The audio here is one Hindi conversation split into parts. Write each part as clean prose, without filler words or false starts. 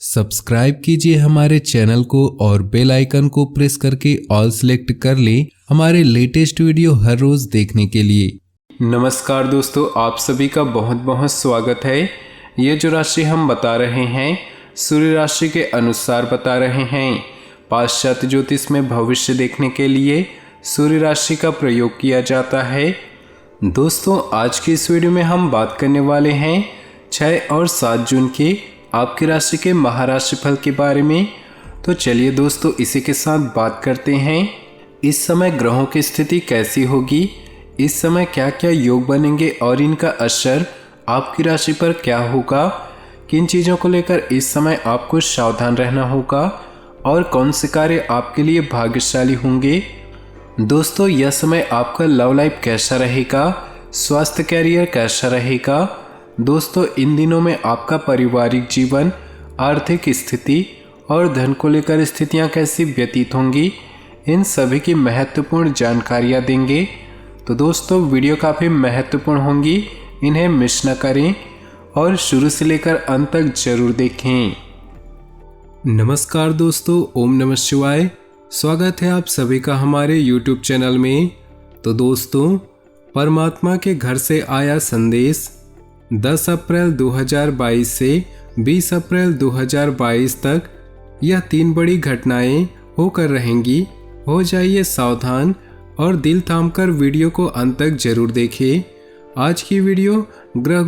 सब्सक्राइब कीजिए हमारे चैनल को और बेल आइकन को प्रेस करके ऑल सेलेक्ट कर लें हमारे लेटेस्ट वीडियो हर रोज देखने के लिए। नमस्कार दोस्तों, आप सभी का बहुत बहुत स्वागत है। ये जो राशि हम बता रहे हैं सूर्य राशि के अनुसार बता रहे हैं। पाश्चात्य ज्योतिष में भविष्य देखने के लिए सूर्य राशि का प्रयोग किया जाता है। दोस्तों, आज की इस वीडियो में हम बात करने वाले हैं 6 और 7 जून के आपकी राशि के महाराशि फल के बारे में। तो चलिए दोस्तों, इसी के साथ बात करते हैं। इस समय ग्रहों की स्थिति कैसी होगी, इस समय क्या क्या योग बनेंगे और इनका असर आपकी राशि पर क्या होगा, किन चीज़ों को लेकर इस समय आपको सावधान रहना होगा और कौन से कार्य आपके लिए भाग्यशाली होंगे। दोस्तों, यह समय आपका लव लाइफ कैसा रहेगा, स्वास्थ्य कैरियर कैसा रहेगा। दोस्तों, इन दिनों में आपका पारिवारिक जीवन, आर्थिक स्थिति और धन को लेकर स्थितियां कैसी व्यतीत होंगी, इन सभी की महत्वपूर्ण जानकारियां देंगे। तो दोस्तों, वीडियो काफ़ी महत्वपूर्ण होंगी, इन्हें मिस न करें और शुरू से लेकर अंत तक जरूर देखें। नमस्कार दोस्तों, ओम नमः शिवाय। स्वागत है आप सभी का हमारे YouTube चैनल में। तो दोस्तों, परमात्मा के घर से आया संदेश 10 अप्रैल 2022 से 20 अप्रैल 2022 तक यह 3 बड़ी घटनाएं होकर रहेंगी। हो जाइए सावधान और दिल थामकर वीडियो को अंत तक जरूर देखें। आज की वीडियो ग्रह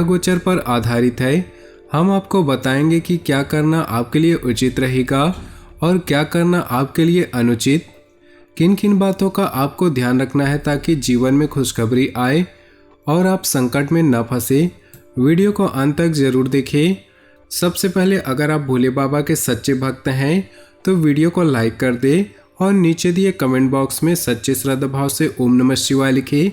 गोचर पर आधारित है। हम आपको बताएंगे कि क्या करना आपके लिए उचित रहेगा और क्या करना आपके लिए अनुचित, किन किन बातों का आपको ध्यान रखना है ताकि जीवन में खुशखबरी आए और आप संकट में न फंसे। वीडियो को अंत तक जरूर देखें। सबसे पहले, अगर आप भोले बाबा के सच्चे भक्त हैं तो वीडियो को लाइक कर दें और नीचे दिए कमेंट बॉक्स में सच्चे श्रद्धा भाव से ओम नमः शिवाय लिखें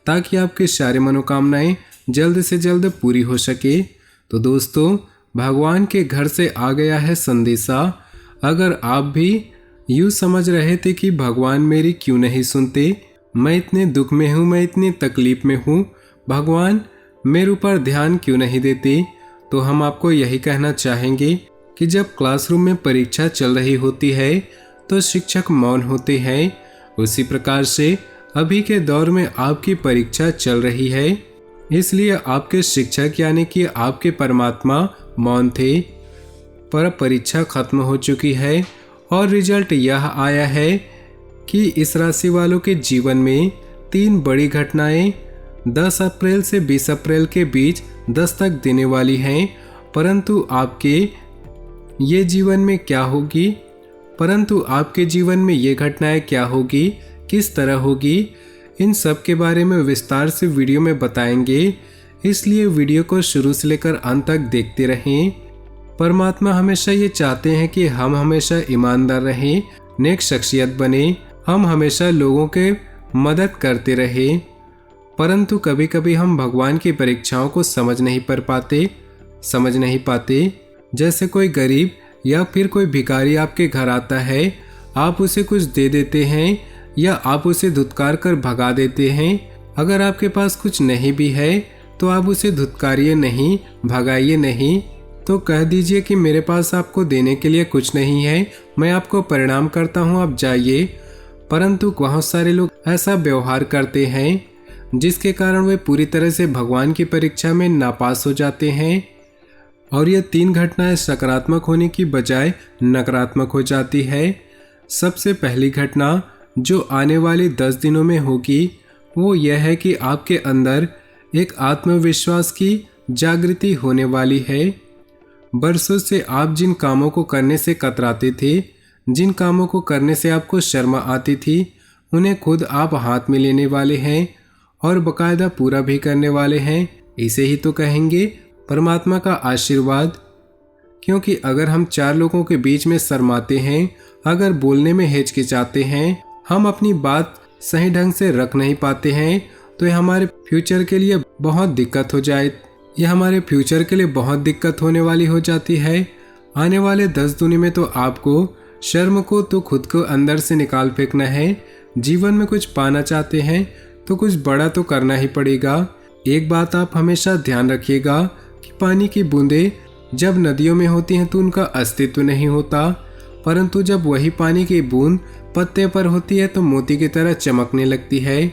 ताकि आपकी सारी मनोकामनाएं जल्द से जल्द पूरी हो सके। तो दोस्तों, भगवान के घर से आ गया है संदेशा। अगर आप भी यूँ समझ रहे थे कि भगवान मेरी क्यों नहीं सुनते, मैं इतने दुख में हूँ, मैं इतनी तकलीफ में हूँ, भगवान मेरे ऊपर ध्यान क्यों नहीं देते, तो हम आपको यही कहना चाहेंगे कि जब क्लासरूम में परीक्षा चल रही होती है तो शिक्षक मौन होते हैं। उसी प्रकार से अभी के दौर में आपकी परीक्षा चल रही है, इसलिए आपके शिक्षक यानी कि आपके परमात्मा मौन थे। पर परीक्षा खत्म हो चुकी है और रिजल्ट यह आया है कि इस राशि वालों के जीवन में 3 बड़ी घटनाएं 10 अप्रैल से 20 अप्रैल के बीच दस्तक देने वाली हैं। परंतु आपके जीवन में ये घटनाएं क्या होगी, किस तरह होगी, इन सब के बारे में विस्तार से वीडियो में बताएंगे। इसलिए वीडियो को शुरू से लेकर अंत तक देखते रहें। परमात्मा हमेशा ये चाहते हैं कि हम हमेशा ईमानदार रहें, नेक शख्सियत बने, हम हमेशा लोगों के मदद करते रहें। परंतु कभी कभी हम भगवान की परीक्षाओं को समझ नहीं पाते। जैसे कोई गरीब या फिर कोई भिखारी आपके घर आता है, आप उसे कुछ दे देते हैं या आप उसे धुतकार कर भगा देते हैं। अगर आपके पास कुछ नहीं भी है तो आप उसे धुतकारिए नहीं, भगाइए नहीं, तो कह दीजिए कि मेरे पास आपको देने के लिए कुछ नहीं है, मैं आपको प्रणाम करता हूँ, आप जाइए। परंतु बहुत सारे लोग ऐसा व्यवहार करते हैं जिसके कारण वे पूरी तरह से भगवान की परीक्षा में नापास हो जाते हैं और ये 3 घटनाएं सकारात्मक होने की बजाय नकारात्मक हो जाती है। सबसे पहली घटना जो आने वाली 10 दिनों में होगी वो यह है कि आपके अंदर एक आत्मविश्वास की जागृति होने वाली है। बरसों से आप जिन कामों को करने से कतराते थे, जिन कामों को करने से आपको शर्म आती थी, उन्हें खुद आप हाथ में लेने वाले हैं और बकायदा पूरा भी करने वाले हैं। इसे ही तो कहेंगे परमात्मा का आशीर्वाद। क्योंकि अगर हम 4 लोगों के बीच में शर्माते हैं, अगर बोलने में हिचकिचाते हैं, हम अपनी बात सही ढंग से रख नहीं पाते हैं, तो यह हमारे फ्यूचर के लिए बहुत दिक्कत होने वाली हो जाती है। आने वाले 10 दिन में तो आपको शर्म को तो खुद को अंदर से निकाल फेंकना है। जीवन में कुछ पाना चाहते हैं तो कुछ बड़ा तो करना ही पड़ेगा। एक बात आप हमेशा ध्यान रखिएगा कि पानी की बूंदें जब नदियों में होती हैं तो उनका अस्तित्व नहीं होता, परंतु जब वही पानी की बूंद पत्ते पर होती है तो मोती की तरह चमकने लगती है।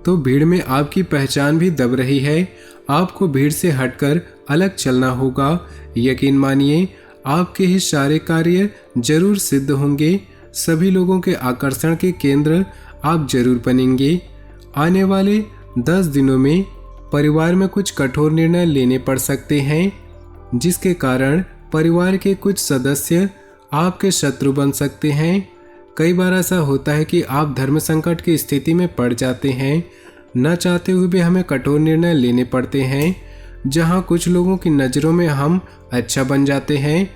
तो भीड़ में आपकी पहचान भी दब रही है। आपको भीड़ से हटकर अलग चलना होगा। यकीन मानिए, आपके ही सारे कार्य जरूर सिद्ध होंगे। सभी लोगों के आकर्षण के केंद्र आप जरूर बनेंगे। आने वाले 10 दिनों में परिवार में कुछ कठोर निर्णय लेने पड़ सकते हैं, जिसके कारण परिवार के कुछ सदस्य आपके शत्रु बन सकते हैं। कई बार ऐसा होता है कि आप धर्म संकट की स्थिति में पड़ जाते हैं। न चाहते हुए भी हमें कठोर निर्णय लेने पड़ते हैं। जहां कुछ लोगों की नज़रों में हम अच्छा बन जाते हैं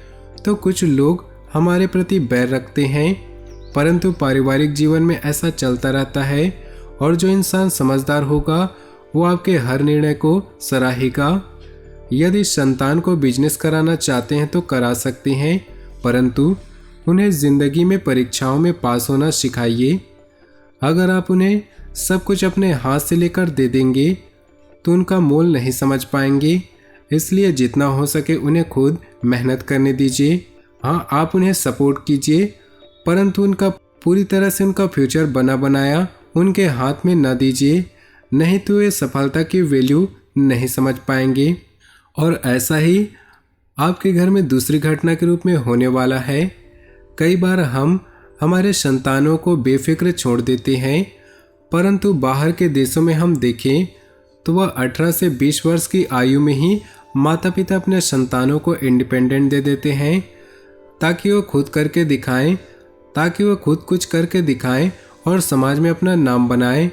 तो कुछ लोग हमारे प्रति बैर रखते हैं। परंतु पारिवारिक जीवन में ऐसा चलता रहता है और जो इंसान समझदार होगा वो आपके हर निर्णय को सराहेगा। यदि संतान को बिजनेस कराना चाहते हैं तो करा सकते हैं, परंतु उन्हें जिंदगी में परीक्षाओं में पास होना सिखाइए। अगर आप उन्हें सब कुछ अपने हाथ से लेकर दे देंगे तो उनका मोल नहीं समझ पाएंगे। इसलिए जितना हो सके उन्हें खुद मेहनत करने दीजिए। हाँ, आप उन्हें सपोर्ट कीजिए, परंतु उनका पूरी तरह से उनका फ्यूचर बना बनाया उनके हाथ में न दीजिए, नहीं तो वे सफलता की वैल्यू नहीं समझ पाएंगे। और ऐसा ही आपके घर में दूसरी घटना के रूप में होने वाला है। कई बार हम हमारे संतानों को बेफिक्र छोड़ देते हैं, परंतु बाहर के देशों में हम देखें तो वह 18 से 20 वर्ष की आयु में ही माता पिता अपने संतानों को इंडिपेंडेंट दे देते हैं ताकि वो खुद कुछ करके दिखाएं और समाज में अपना नाम बनाएं।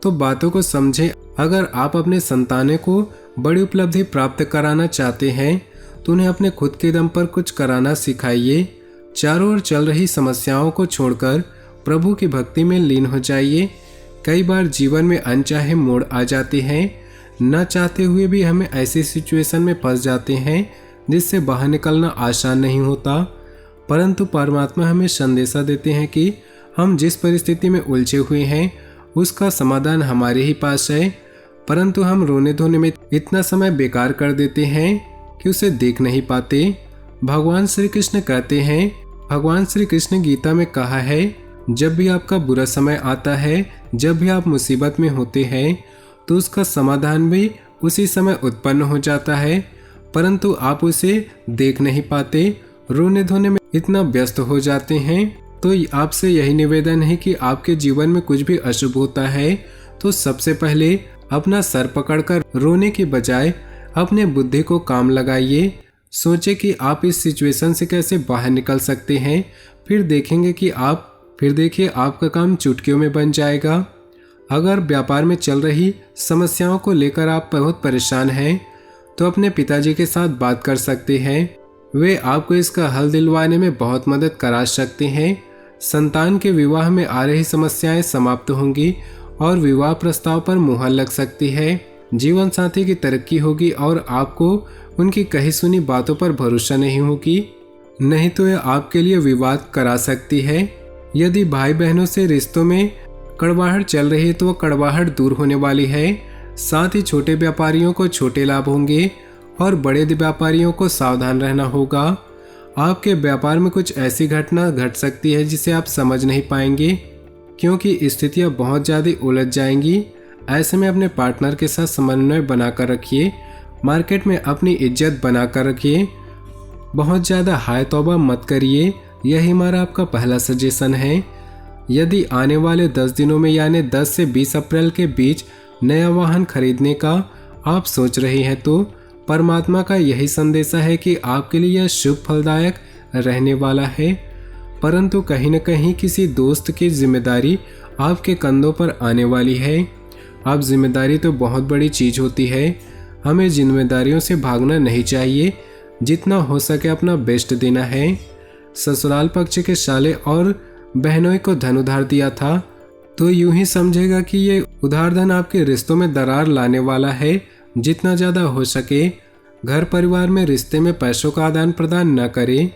तो बातों को समझें। अगर आप अपने संतानों को बड़ी उपलब्धि प्राप्त कराना चाहते हैं तो उन्हें अपने खुद के दम पर कुछ कराना सिखाइए। चारों ओर चल रही समस्याओं को छोड़कर प्रभु की भक्ति में लीन हो जाइए। कई बार जीवन में अनचाहे मोड़ आ जाते हैं। न चाहते हुए भी हमें ऐसी सिचुएशन में फंस जाते हैं जिससे बाहर निकलना आसान नहीं होता, परंतु परमात्मा हमें संदेशा देते हैं कि हम जिस परिस्थिति में उलझे हुए हैं उसका समाधान हमारे ही पास है, परंतु हम रोने धोने में इतना समय बेकार कर देते हैं कि उसे देख नहीं पाते। भगवान श्री कृष्ण कहते हैं, भगवान श्री कृष्ण गीता में कहा है, जब भी आपका बुरा समय आता है, जब भी आप मुसीबत में होते हैं तो उसका समाधान भी उसी समय उत्पन्न हो जाता है, परंतु आप उसे देख नहीं पाते, रोने धोने में इतना व्यस्त हो जाते हैं। तो आपसे यही निवेदन है कि आपके जीवन में कुछ भी अशुभ होता है तो सबसे पहले अपना सर पकड़कर रोने के बजाय अपने बुद्धि को काम लगाइए। सोचे कि आप इस सिचुएशन से कैसे बाहर निकल सकते हैं। फिर देखिए आपका काम चुटकियों में बन जाएगा। अगर व्यापार में चल रही समस्याओं को लेकर आप बहुत परेशान हैं तो अपने पिताजी के साथ बात कर सकते हैं। वे आपको इसका हल दिलवाने में बहुत मदद करा सकते हैं। संतान के विवाह में आ रही समस्याएं समाप्त होंगी और विवाह प्रस्ताव पर मुहर लग सकती है। जीवन साथी की तरक्की होगी और आपको उनकी कही सुनी बातों पर भरोसा नहीं होगी, नहीं तो यह आपके लिए विवाद करा सकती है। यदि भाई बहनों से रिश्तों में कड़वाहट चल रही है तो वह कड़वाहट दूर होने वाली है। साथ ही छोटे व्यापारियों को छोटे लाभ होंगे और बड़े व्यापारियों को सावधान रहना होगा। आपके व्यापार में कुछ ऐसी घटना घट सकती है जिसे आप समझ नहीं पाएंगे, क्योंकि स्थितियां बहुत ज़्यादा उलझ जाएंगी। ऐसे में अपने पार्टनर के साथ समन्वय बनाकर रखिए। मार्केट में अपनी इज्जत बनाकर रखिए। बहुत ज़्यादा हाय तौबा मत करिए। यही हमारा आपका पहला सजेशन है। यदि आने वाले 10 दिनों में यानी 10 से 20 अप्रैल के बीच नया वाहन खरीदने का आप सोच रहे हैं तो परमात्मा का यही संदेशा है कि आपके लिए यह शुभ फलदायक रहने वाला है। परंतु कहीं न कहीं किसी दोस्त की जिम्मेदारी आपके कंधों पर आने वाली है। अब जिम्मेदारी तो बहुत बड़ी चीज़ होती है। हमें जिम्मेदारियों से भागना नहीं चाहिए। जितना हो सके अपना बेस्ट देना है। ससुराल पक्ष के साले और बहनों को धन उधार दिया था तो यूं ही समझेगा कि ये उधार धन आपके रिश्तों में दरार लाने वाला है। जितना ज़्यादा हो सके घर परिवार में रिश्ते में पैसों का आदान प्रदान न करें।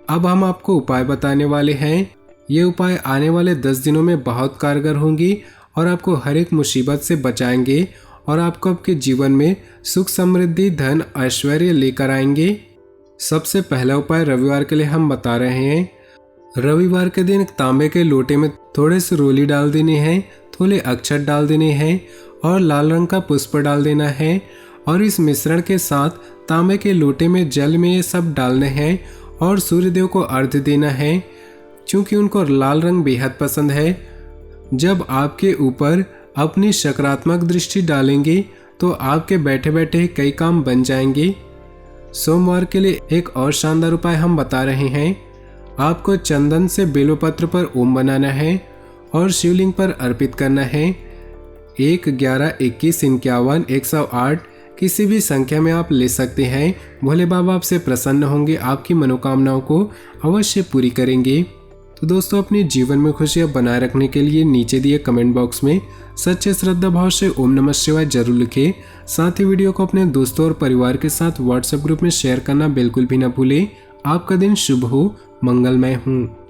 अब हम आपको उपाय बताने वाले हैं। ये उपाय आने वाले 10 दिनों में बहुत कारगर होंगी और आपको हर एक मुसीबत से बचाएंगे और आपको आपके जीवन में सुख समृद्धि धन ऐश्वर्य लेकर आएंगे। सबसे पहला उपाय रविवार के लिए हम बता रहे हैं। रविवार के दिन तांबे के लोटे में थोड़े से रोली डाल देनी है, थोड़े अक्षत डाल देने हैं और लाल रंग का पुष्प डाल देना है और इस मिश्रण के साथ तांबे के लोटे में जल में ये सब डालने हैं और सूर्यदेव को अर्घ्य देना है, क्योंकि उनको लाल रंग बेहद पसंद है। जब आपके ऊपर अपनी सकारात्मक दृष्टि डालेंगे तो आपके बैठे बैठे कई काम बन जाएंगे। सोमवार के लिए एक और शानदार उपाय हम बता रहे हैं। आपको चंदन से बेलपत्र पर ओम बनाना है और शिवलिंग पर अर्पित करना है। 1, 11, 21, 51, 108 किसी भी संख्या में आप ले सकते हैं। भोले बाबा आपसे प्रसन्न होंगे, आपकी मनोकामनाओं को अवश्य पूरी करेंगे। तो दोस्तों, अपने जीवन में खुशियां बनाए रखने के लिए नीचे दिए कमेंट बॉक्स में सच्चे श्रद्धा भाव से ओम नमः शिवाय जरूर लिखें। साथ ही वीडियो को अपने दोस्तों और परिवार के साथ व्हाट्सएप ग्रुप में शेयर करना बिल्कुल भी ना भूलें। आपका दिन शुभ हो, मंगलमय हो।